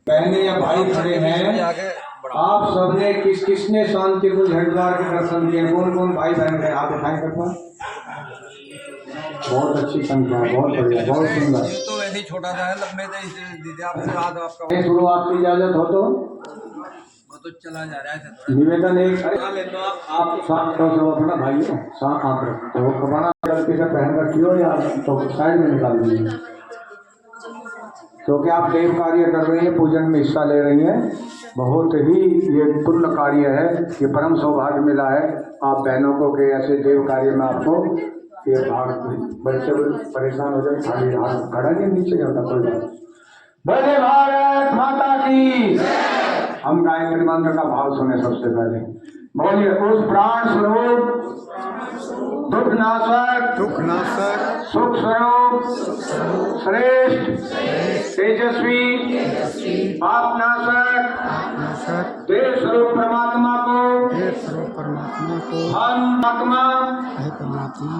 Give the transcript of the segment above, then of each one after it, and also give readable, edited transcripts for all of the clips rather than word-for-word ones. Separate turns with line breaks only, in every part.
बहने या भाई खड़े हैं, आप सबने किसने शांतिपुर हरिद्वार के दर्शन किए? कौन कौन भाई बहन है? आप दिखाएं करता। बहुत अच्छी संख्या, बहुत बढ़िया, बहुत सुंदर।
तो वैसे ही छोटा सा है, लंबे दीदी आपसे हाथ आपका
शुरू आपकी इजाजत हो तो
वो तो चला जा रहा है।
निवेदन एक आप साथ तो अपना भाई हो, साथ आप तो कपड़ा गलती से पहन रखी हो या तो साइड में निकाल दीजिए, क्योंकि आप देव कार्य कर रही हैं, पूजन में हिस्सा ले रही हैं। बहुत ही ये पुण्य कार्य है, ये परम सौभाग्य मिला है आप बहनों को कि ऐसे देव कार्य में आपको ये भाग। बच्चे परेशान हो जाए, खाली हाथ खड़ा नहीं नीचे जाता कोई बात। बोले भारत माता की। हम गायत्री मंत्र का भाव सुने सबसे पहले। बोलिए, उस प्राण स्वरूप दुख नाशक सुख स्वरूप श्रेष्ठ तेजस्वी पाप नाशक देव स्वरूप परमात्मा को हम आत्मा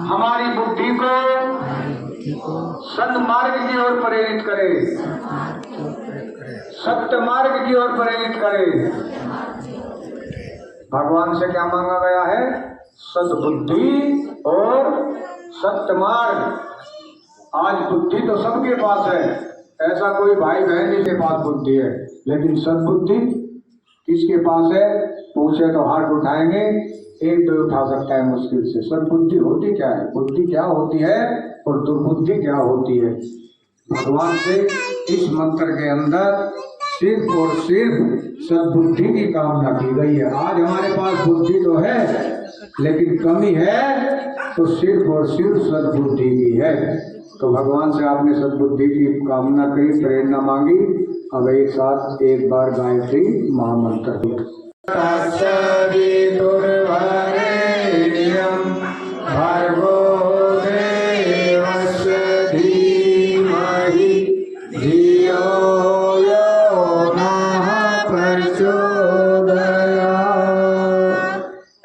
हमारी बुद्धि को सन्मार्ग की ओर प्रेरित करे, सत्य मार्ग की ओर प्रेरित करे। भगवान से क्या मांगा गया है? सद्बुद्धि और सत्य मार्ग। आज बुद्धि तो सबके पास है, ऐसा कोई भाई बहन जिसके पास बुद्धि है, लेकिन सद्बुद्धि किसके पास है? पूछे तो हाथ उठाएंगे, एक दो उठा सकता है मुश्किल से। सद्बुद्धि होती क्या है? बुद्धि क्या होती है और दुर्बुद्धि क्या होती है? भगवान से इस मंत्र के अंदर सिर्फ और सिर्फ सद्बुद्धि की कामना की गई है। आज हमारे पास बुद्धि तो है, लेकिन कमी है तो सिर्फ और सिर्फ सद्बुद्धि की है। तो भगवान से आपने सद्बुद्धि की कामना करी, प्रेरणा मांगी। अब एक साथ एक बार गायत्री महामंत्र दिया।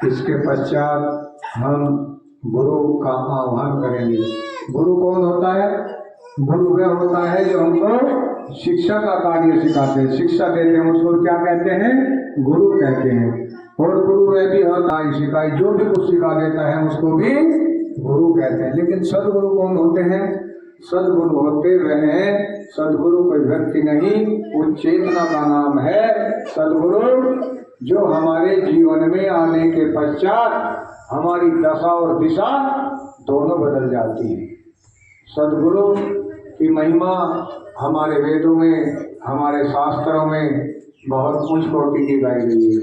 इसके पश्चात हम गुरु का आह्वान करेंगे। गुरु कौन होता है? गुरु वह होता है जो हमको शिक्षा का कार्य सिखाते हैं, शिक्षा देते हैं, उसको क्या कहते हैं? गुरु कहते हैं। और गुरु वह भी होता है सिखाई, जो भी कुछ सिखा देता है उसको भी गुरु कहते हैं। लेकिन सदगुरु कौन होते हैं? सदगुरु होते वह हैं, सदगुरु कोई व्यक्ति नहीं, वो चेतना का नाम है। सदगुरु जो हमारे जीवन में आने के पश्चात हमारी दशा और दिशा दोनों बदल जाती है। सदगुरु की महिमा हमारे वेदों में, हमारे शास्त्रों में बहुत उच्च कोटि की गाई गई है।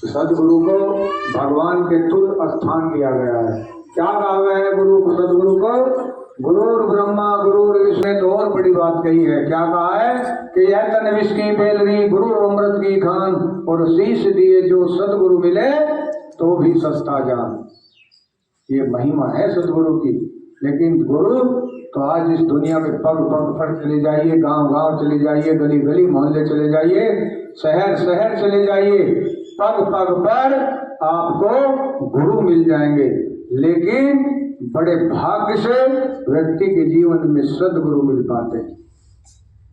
सदगुरु को भगवान के तुल्य स्थान दिया गया है। क्या कहा गया है गुरु को? सदगुरु को गुरुर ब्रह्मा गुरुर विष्णु। तो और बड़ी बात कही है, क्या कहा है कि यह तन विष की बेलरी, गुरु अमृत की खान, और शीश दिए जो सदगुरु मिले तो भी सस्ता जान। ये महिमा है सदगुरु की। लेकिन गुरु तो आज इस दुनिया में पग पग पर चले जाइए, गांव गांव चले जाइए, गली गली मोहल्ले चले जाइए, शहर शहर चले जाइए, पग पग पर आपको गुरु मिल जाएंगे। लेकिन बड़े भाग्य से व्यक्ति के जीवन में सदगुरु मिल पाते हैं।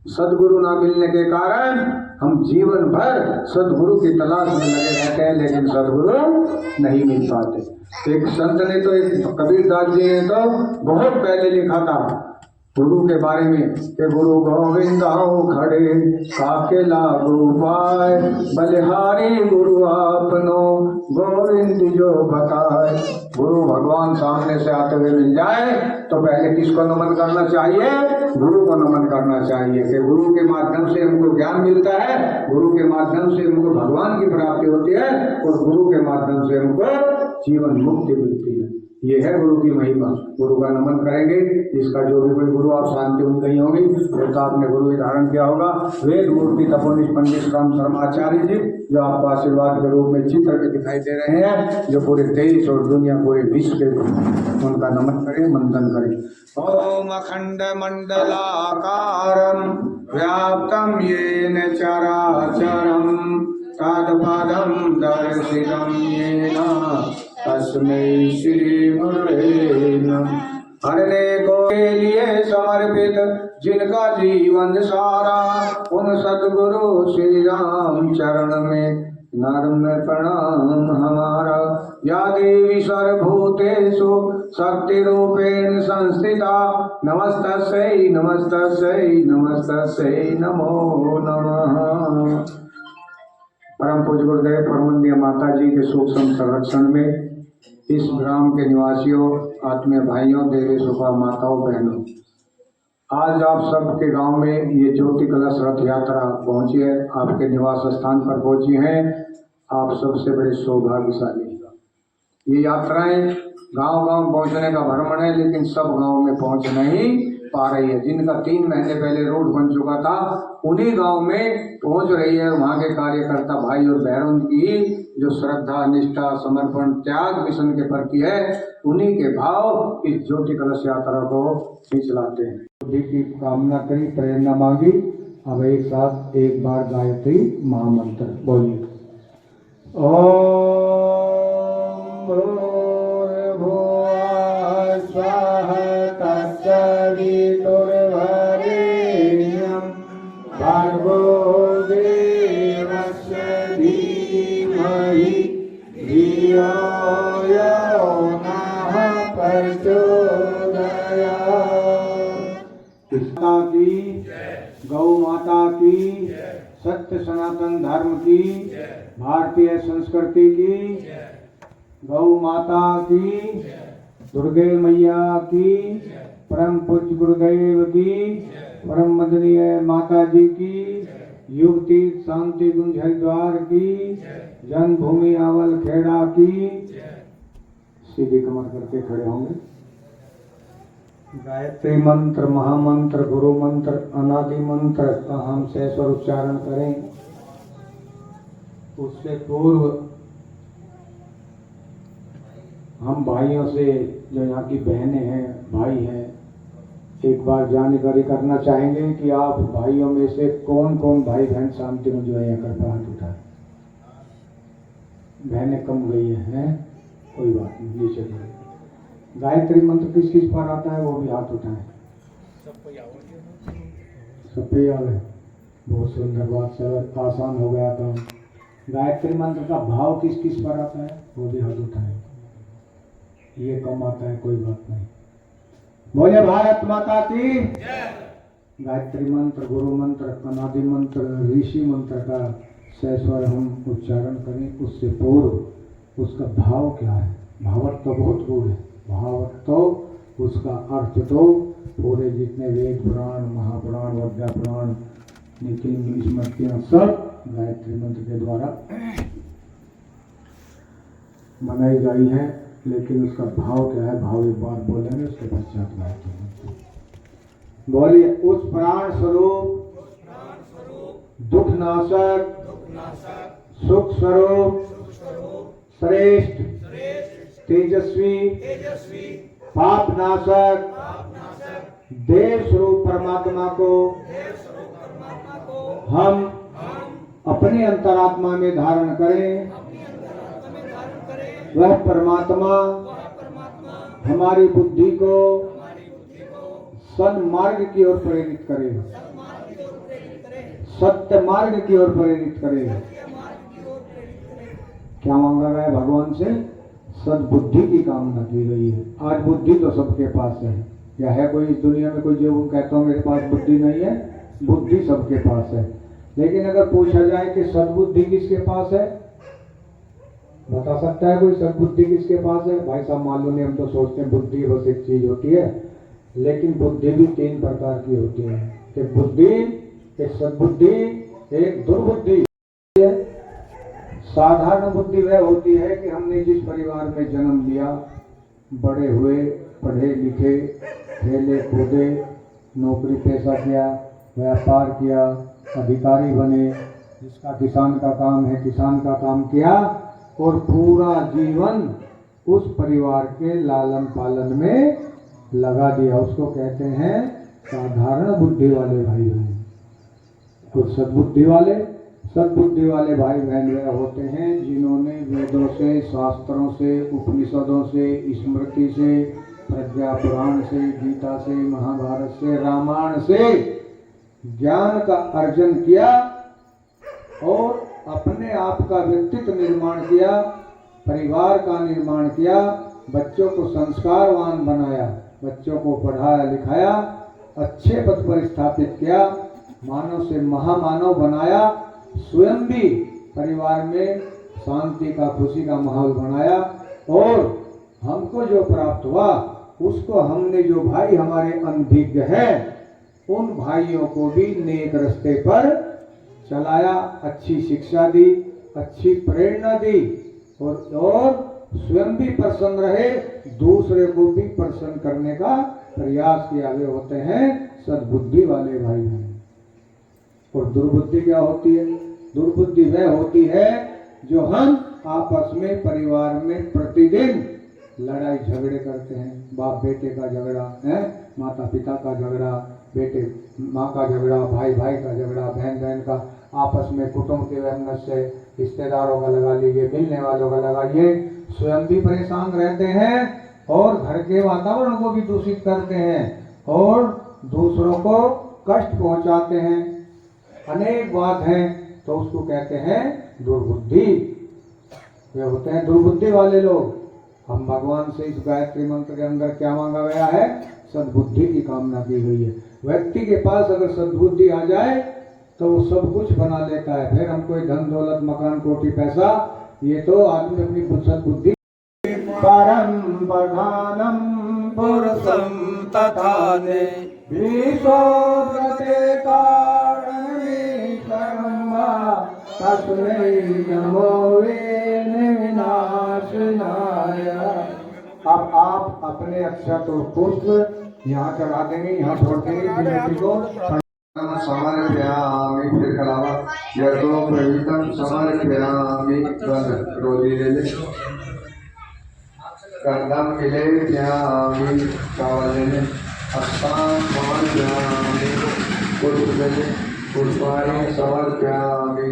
सदगुरु ना मिलने के कारण हम जीवन भर सदगुरु की तलाश में लगे रहते हैं, लेकिन सदगुरु नहीं मिल पाते। एक संत ने तो, एक कबीरदास जी ने तो बहुत पहले लिखा था गुरु के बारे में कि गुरु गोविंद आओ खड़े काके लागू पाए, बलिहारी गुरु आपनो गोविंद जो बताए। गुरु भगवान सामने से आते हुए मिल जाए तो पहले किसको नमन करना चाहिए? गुरु को नमन करना चाहिए कि गुरु के माध्यम से हमको ज्ञान मिलता है, गुरु के माध्यम से हमको भगवान की प्राप्ति होती है, और गुरु के माध्यम से हमको जीवन मुक्ति मिलती है। ये है गुरु की महिमा। गुरु का नमन करेंगे। इसका जो भी कोई गुरु आप शांति उन गई होगी, फिर तो आपने गुरु धारण किया होगा। वेद मूर्ति तपोनिष पंडित राम शर्माचार्य जी जो आपको आशीर्वाद के रूप में चित्र के दिखाई दे रहे हैं, जो पूरे देश और दुनिया पूरे विश्व के उनका नमन करें, मंथन करें। ओम अखंड मंडलाकारं व्याप्तं येन चराचरं तत्पदं दर्शितं येन तस्मै श्री गुरुवे नमः। हरने को के लिए समर्पित जिनका जीवन सारा उन सद्गुरु श्री राम चरण में नर्म प्रणाम हमारा। या देवी सर्वभूतेषु शक्ति रूपेण संस्थिता नमस्तस्यै नमस्तस्यै नमस्तस्यै नमो नमः। परम पूज्य गुरुदेव परमंदीय माता जी के सूक्ष्म संरक्षण में इस ग्राम के निवासियों, आत्मीय भाइयों, देवी सुखा माताओं, बहनों, आज आप सबके गांव में ये ज्योति कलश रथ यात्रा पहुंची है, आपके निवास स्थान पर पहुंची हैं। आप सबसे बड़े सौभाग्यशाली। ये यात्राएं गांव-गांव पहुंचने का भ्रमण है, लेकिन सब गांव में पहुंच नहीं पा रही है। जिनका 3 महीने पहले रूट बन चुका था, उन्हीं गांव में पहुंच रही है। वहां के कार्यकर्ता भाई और बहनों की जो श्रद्धा, निष्ठा, समर्पण, त्याग मिशन के प्रति है, उन्हीं के भाव इस ज्योति कलश यात्रा को खिंचलाते हैं। बुद्धि की कामना करी, प्रेरणा मांगी। अब एक साथ एक बार गायत्री महामंत्र बोलिए। ओम भूर्भुवः स्वः तत्सवितुर्वरेण्यं भर्गो देवस्य धीमहि धियो यो नः प्रचोदयात्। माता की, गौ माता की, सत्य सनातन धर्म की, भारतीय संस्कृति की, गौ माता की, दुर्गे मैया की, परम पूज्य गुरुदेव की, परम वंदनीय माता जी की, युवती शांति कुंज हरिद्वार की, जन्मभूमि आवल खेड़ा की। सीधी कमर करके खड़े होंगे। गायत्री मंत्र, महामंत्र, गुरु मंत्र, अनादि मंत्र का हम सहस्वर उच्चारण करें। उससे पूर्व हम भाइयों से, जो यहाँ की बहनें हैं, भाई हैं, एक बार जानकारी करना चाहेंगे कि आप भाइयों में से कौन कौन भाई बहन शांति में जो है यहाँ कर हाथ उठाए। बहनें कम गई हैं, कोई बात नहीं, नीचे गए। गायत्री मंत्र किस किस पर आता है वो भी हाथ उठाएं। सब पे आवे। बहुत सुंदर बात, चलो आसान हो गया काम। गायत्री मंत्र का भाव किस किस पर आता है वो भी हाथ उठाएं। ये कम आता है, कोई बात नहीं। बोले भारत माता की। गायत्री मंत्र, गुरु मंत्र, अनादि मंत्र, ऋषि मंत्र का सहस्वर हम उच्चारण करें। उससे पूर्व उसका भाव क्या है? भावत्व तो बहुत गूढ़ है। भावत्व तो उसका अर्थ तो पूरे जितने वेद पुराण, महापुराण, वज्ञा पुराण, नितिन स्मृतियां सब गायत्री मंत्र के द्वारा बनाई गई है। लेकिन उसका भाव क्या है, भाव एक बार बोलेंगे, उसके पश्चात गायत्री मंत्र बोलिए। उस प्राण स्वरूप, दुख नाशक, सुख स्वरूप, श्रेष्ठ, तेजस्वी, पाप नाशक, देव स्वरूप परमात्मा को हम अपने अंतरात्मा में धारण करें। वह परमात्मा हमारी बुद्धि को सन्मार्ग की ओर प्रेरित करे, सत्य मार्ग की ओर प्रेरित करे। क्या मांगा गया है भगवान से? सद्बुद्धि की कामना की गई है। आज बुद्धि तो सबके पास है। क्या है कोई इस दुनिया में कोई जो कहता हूँ मेरे पास बुद्धि नहीं है? बुद्धि सबके पास है। लेकिन अगर पूछा जाए कि सद्बुद्धि किसके पास है, बता सकता है कोई सद्बुद्धि किसके पास है? भाई साहब मालूम नहीं, हम तो सोचते हैं बुद्धि बस एक चीज होती है, लेकिन बुद्धि भी 3 प्रकार की होती है। एक बुद्धि, एक सद्बुद्धि, एक दुर्बुद्धि। साधारण बुद्धि वह होती है कि हमने जिस परिवार में जन्म लिया, बड़े हुए, पढ़े लिखे, खेले कूदे, नौकरी पेशा किया, व्यापार किया, अधिकारी बने, जिसका किसान का काम है किसान का काम किया और पूरा जीवन उस परिवार के लालन पालन में लगा दिया, उसको कहते हैं साधारण बुद्धि वाले भाई बहन। तो सद्बुद्धि वाले भाई बहन वह होते हैं जिन्होंने वेदों से, शास्त्रों से, उपनिषदों से, स्मृति से, प्रज्ञा पुराण से, गीता से, महाभारत से, रामायण से ज्ञान का अर्जन किया और अपने आप का व्यक्तित्व निर्माण किया, परिवार का निर्माण किया, बच्चों को संस्कारवान बनाया, बच्चों को पढ़ाया लिखाया, अच्छे पद पर स्थापित किया, मानव से महामानव बनाया, स्वयं भी परिवार में शांति का, खुशी का माहौल बनाया और हमको जो प्राप्त हुआ उसको हमने, जो भाई हमारे अनभिज्ञ हैं उन भाइयों को भी नेक रास्ते पर चलाया, अच्छी शिक्षा दी, अच्छी प्रेरणा दी और स्वयं भी प्रसन्न रहे, दूसरे को भी प्रसन्न करने का प्रयास किया। वे होते हैं सद्बुद्धि वाले भाई हैं। और दुर्बुद्धि क्या होती है? दुर्बुद्धि वह होती है जो हम आपस में परिवार में प्रतिदिन लड़ाई झगड़े करते हैं। बाप बेटे का झगड़ा है, माता पिता का झगड़ा, बेटे माँ का झगड़ा, भाई भाई का झगड़ा, बहन बहन का, आपस में कुटुंब के वहमत से, रिश्तेदारों का लगा लीजिए, मिलने वालों का लगाइए, स्वयं भी परेशान रहते हैं और घर के वातावरण को भी दूषित करते हैं और दूसरों को कष्ट पहुंचाते हैं। अनेक बात है तो उसको कहते हैं दुर्बुद्धि। वे होते हैं दुर्बुद्धि वाले लोग। हम भगवान से इस गायत्री मंत्र के अंदर क्या मांगा गया है? सद्बुद्धि की कामना की गई है। व्यक्ति के पास अगर सद्बुद्धि आ जाए तो वो सब कुछ बना लेता है। फिर हम कोई धन दौलत मकान कोटि पैसा, ये तो आदमी अपनी सद्बुद्धि। परम प्रधानम पुरुषम तथाने विश्वोपते तस्मै नमो विनाशनाय। अब आप अपने अक्षत और पुष्प यहाँ चढ़ा देंगे, यहाँ छोड़ देंगे विनती को। समर्पयामि, फिर कलावा यतो प्रहितं समर्पयामि। रोली ले ले, गंधम विलेपयामि, चावल ले ले, अस्तां समर्पयामि, पुष्प ले ले, पुष्पाणि समर्पयामि,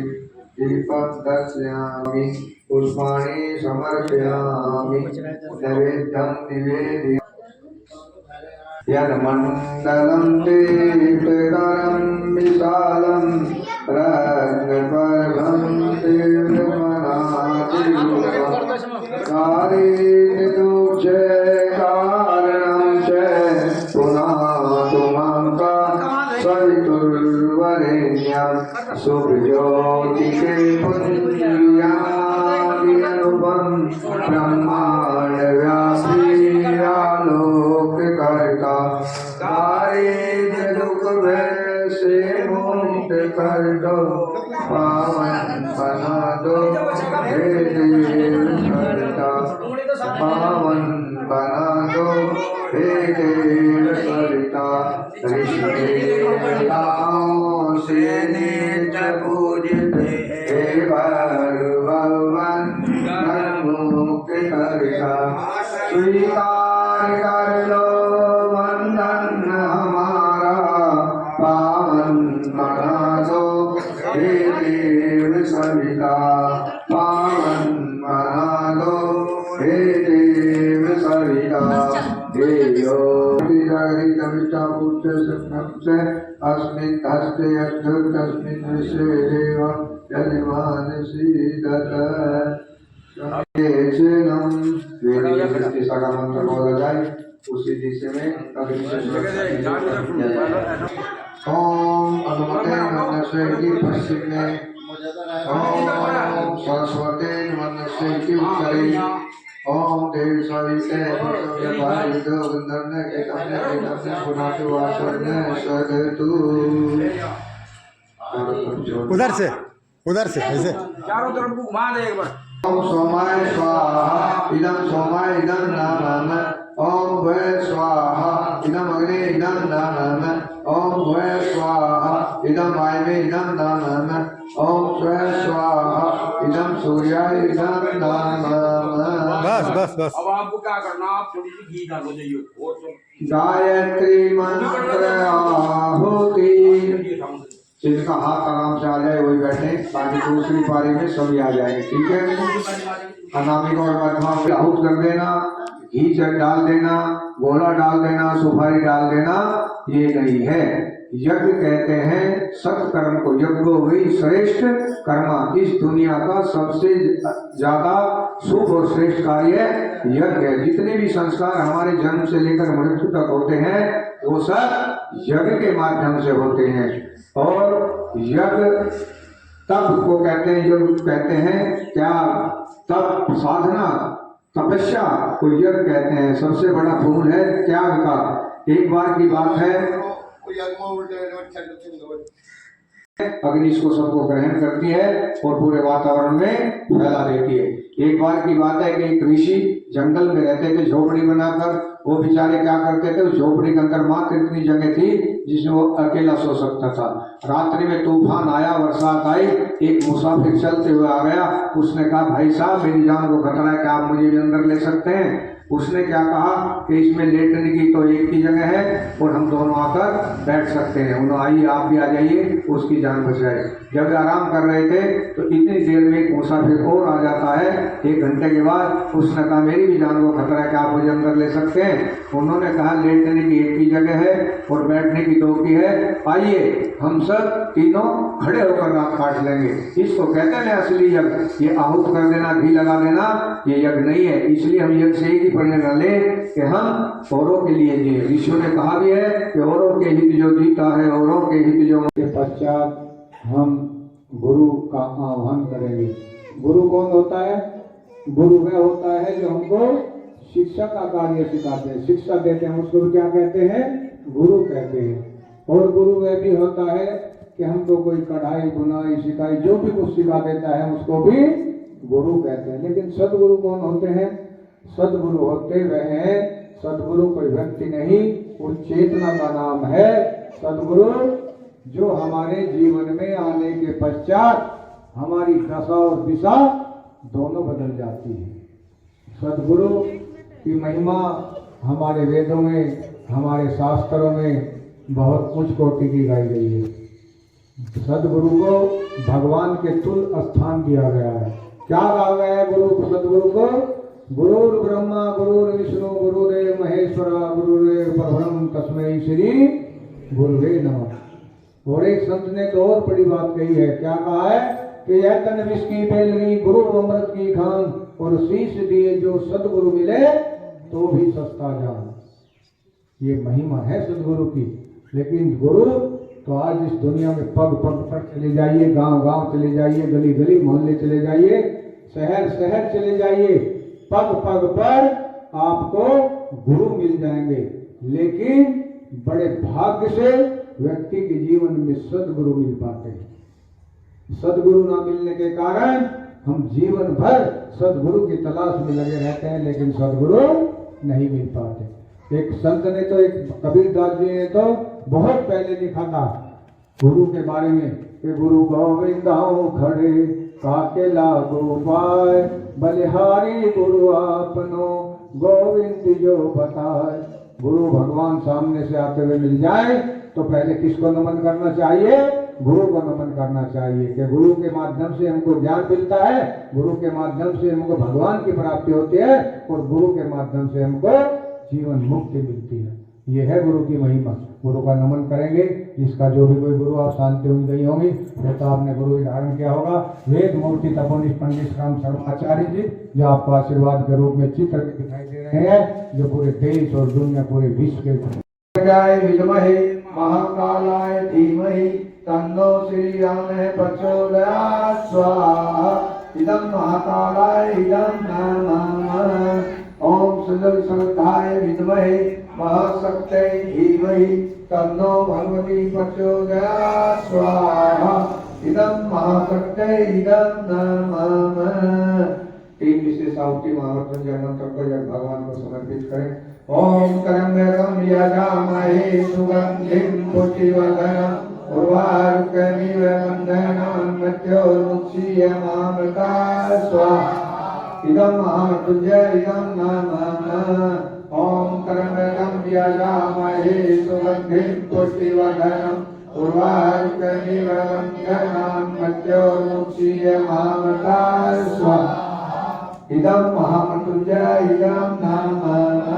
दीपं दर्शयामि, पुष्पाणि समर्पयामि, नैवेद्यं निवेदयामि। यन्मण्डलं दीप्तकरं विशालं रत्नगर्भं कारणं च पुनातु मां सवितुर्वरेण्यं सुप्रज्योतिषे पुण्यादिरूपं ब्रह्माण्डव्यापी आलोककर्ता दारिद्र्य दुख से मुक्त कर दो, पावन बना दो हे देव सरिता, पावन बना दो हे देव सरिता। ऋषिदेवताओं से नित्य पूजित हे भगवान मुक्त करता, स्वीकार कर लो वंदन हमारा, पावन बना दो हे देव सविता, पावन बना दो हे देव सविता। अस्मिन् हस्ते अद्भुतस्मिन् विश्वे देव जनिमानसीदत। का मंत्र बोला जाए उसी दिशा में ओम अनुमते मनसे की पश्चिम में, ओम सरस्वती मनसे की उत्तरी, ओम देव सविते
उधर से ऐसे
चारों तरफ को घुमा दे एक बार।
ओम सोमाय स्वाहा, इदं सोमाय इदं नाम, ओम वै स्वाहा, इदं अग्ने इदं नाम, ओम वै स्वाहा, इदं वायवे इदं नाम, ओम स्वै स्वाहा, इदं सूर्याय इदं नाम।
बस बस बस।
अब आपको क्या करना, आप थोड़ी सी घी डालो जाइए और
गायत्री मंत्र आहुति। जिनका हाथ आराम से आ जाए वही बैठे, ताकि दूसरी पारी में सभी आ जाएंगे। ठीक है, अनामी को आहूत कर देना, घी डाल देना, गोला डाल देना, सुपारी डाल देना, ये नहीं है। यज्ञ कहते हैं सत्कर्म को, यज्ञो वही श्रेष्ठ कर्मा, इस दुनिया का सबसे ज्यादा शुभ और श्रेष्ठ कार्य यज्ञ है। जितने भी संस्कार हमारे जन्म से लेकर मृत्यु तक होते हैं वो सब यज्ञ के माध्यम से होते हैं। और यज्ञ तप को कहते हैं, जो कहते हैं क्या, तप साधना तपस्या को यज्ञ कहते हैं। सबसे बड़ा फूल है त्याग का। एक बार की बात है, अग्नि इसको सबको ग्रहण करती है और पूरे वातावरण में फैला देती है। एक बार की बात है कि एक ऋषि जंगल में रहते थे झोपड़ी बनाकर। वो बेचारे क्या करते थे, उस झोपड़ी के अंदर मात्र इतनी जगह थी जिसमें वो अकेला सो सकता था। रात्रि में तूफान आया, बरसात आई, एक मुसाफिर चलते हुए आ गया। उसने कहा भाई साहब मेरी जान को खतरा है, क्या आप मुझे भी अंदर ले सकते हैं? उसने क्या कहा कि इसमें लेटने की तो एक ही जगह है और हम दोनों आकर बैठ सकते हैं। उन्होंने आइए आप भी आ जाइए, उसकी जान बचाए। जब आराम कर रहे थे तो इतनी देर में एक मुसाफिर और आ जाता है। 1 घंटे के बाद उसने कहा मेरी भी जान को खतरा है, क्या आप मुझे अंदर ले सकते हैं? उन्होंने कहा लेटने की एक ही जगह है और बैठने की 2 की है, आइए हम सब तीनों खड़े होकर रात काट लेंगे। इसको कहते हैं असली यज्ञ। ये आहूत कर देना, घी लगा देना, ये यज्ञ नहीं है। इसलिए हम यज्ञ से एक ही प्रेरणा ले कि हम औरों के लिए जिए। ऋषियों ने कहा भी है कि औरों के हित जो जीता है, औरों के हित जो। के पश्चात हम गुरु का आह्वान करेंगे। गुरु कौन होता है? गुरु वह होता है जो हमको शिक्षा का कार्य सिखाते हैं, शिक्षा देते हैं, उसको क्या कहते हैं? गुरु कहते हैं। और गुरु वह भी होता है कि हमको कोई कढ़ाई बुनाई सिखाई, जो भी कुछ सिखा देता है उसको भी गुरु कहते हैं। लेकिन सदगुरु कौन होते हैं? सदगुरु होते वह हैं, सदगुरु कोई व्यक्ति नहीं, उस चेतना का नाम है सदगुरु, जो हमारे जीवन में आने के पश्चात हमारी दशा और दिशा दोनों बदल जाती है। सदगुरु की महिमा हमारे वेदों में, हमारे शास्त्रों में बहुत उच्च कोटि की गाई गई है। सदगुरु को भगवान के तुल स्थान दिया गया है। क्या कहा गया है गुरु को? सदगुरु को गुरुर ब्रह्मा गुरुर विष्णु गुरुदेव महेश्वर गुरुदेव परब्रह्म तस्मै श्री गुरुवे नमः। और एक संत ने तो और बड़ी बात कही है। क्या कहा है कि यह तन विष की बेलगी गुरु अमृत की खान, और शीश दिए जो सदगुरु मिले तो भी सस्ता जान। ये महिमा है सदगुरु की। लेकिन गुरु तो आज इस दुनिया में पग पग पर चले जाइए, गांव गांव चले जाइए, गली गली मोहल्ले चले जाइए, शहर शहर चले जाइए, पग पग पर आपको गुरु मिल जाएंगे। लेकिन बड़े भाग्य से व्यक्ति के जीवन में सदगुरु मिल पाते हैं। सदगुरु ना मिलने के कारण हम जीवन भर सदगुरु की तलाश में लगे रहते हैं, लेकिन सदगुरु नहीं मिल पाते। एक संत ने तो, एक कबीरदास जी ने तो बहुत पहले लिखा था गुरु के बारे में कि गुरु गोविंद खड़े काके लागो पाए, बलिहारी गुरु आपनो गोविंद जो बताए। गुरु भगवान सामने से आते हुए मिल जाए तो पहले किसको नमन करना चाहिए? गुरु को नमन करना चाहिए। कि गुरु के माध्यम से हमको ज्ञान मिलता है, गुरु के माध्यम से हमको भगवान की प्राप्ति होती है, और गुरु के माध्यम से हमको जीवन मुक्ति मिलती है। ये है गुरु की महिमा। गुरु का नमन करेंगे। जिसका जो भी कोई गुरु आप शांति हुई गई होंगी, तो आपने गुरु धारण किया होगा। वेद मूर्ति तपोनिष्ठ पंडित राम शर्माचार्य जी, जो आपको आशीर्वाद के रूप में चित्र में दिखाई दे रहे हैं, जो पूरे देश और दुनिया, पूरे विश्व के जय विद्महे महाकालाय धीमहि तन्नो श्री राम प्रचोदयात् स्वाहा। इदं महाकालाय इदं नमः। ओम श्रीलक्ष्मणाय विद्महे महाशक्त्यै धीमहि तन्नो भगवती प्रचोदयात् स्वाहा। इदं महाशक्त्यै इदं नमः। 3 विशेष आहुति महामृत्युंजय मंत्र को जब भगवान को समर्पित करें। ओम त्र्यंबकं यजामहे सुगंधिं पुष्टिवर्धनम् उर्वारुकमिव बन्धनान् मृत्योर्मुक्षीयमामृतात् स्वाहा। इदं महामृत्युंजय इदं नमः। ओम त्र्यंबकं यजामहे सुगंधिं पुष्टिवर्धनम् उर्वारुकमिव बन्धनान् मृत्योर्मुक्षीयमामृतात् स्वाहा। इदं महामृत्युंजय इदं नमः।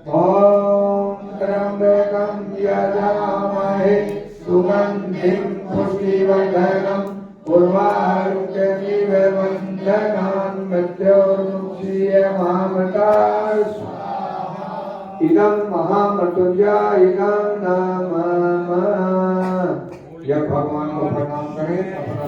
ओम त्र्यंबकं यजामहे सुगंधिं पुष्टिवर्धनम् उर्वारुकमिव बन्धनान् मृत्योर्मुक्षीयमामृतात् इदं महामृत्युंजयं नमामः। जब भगवान को प्रणाम करें अपना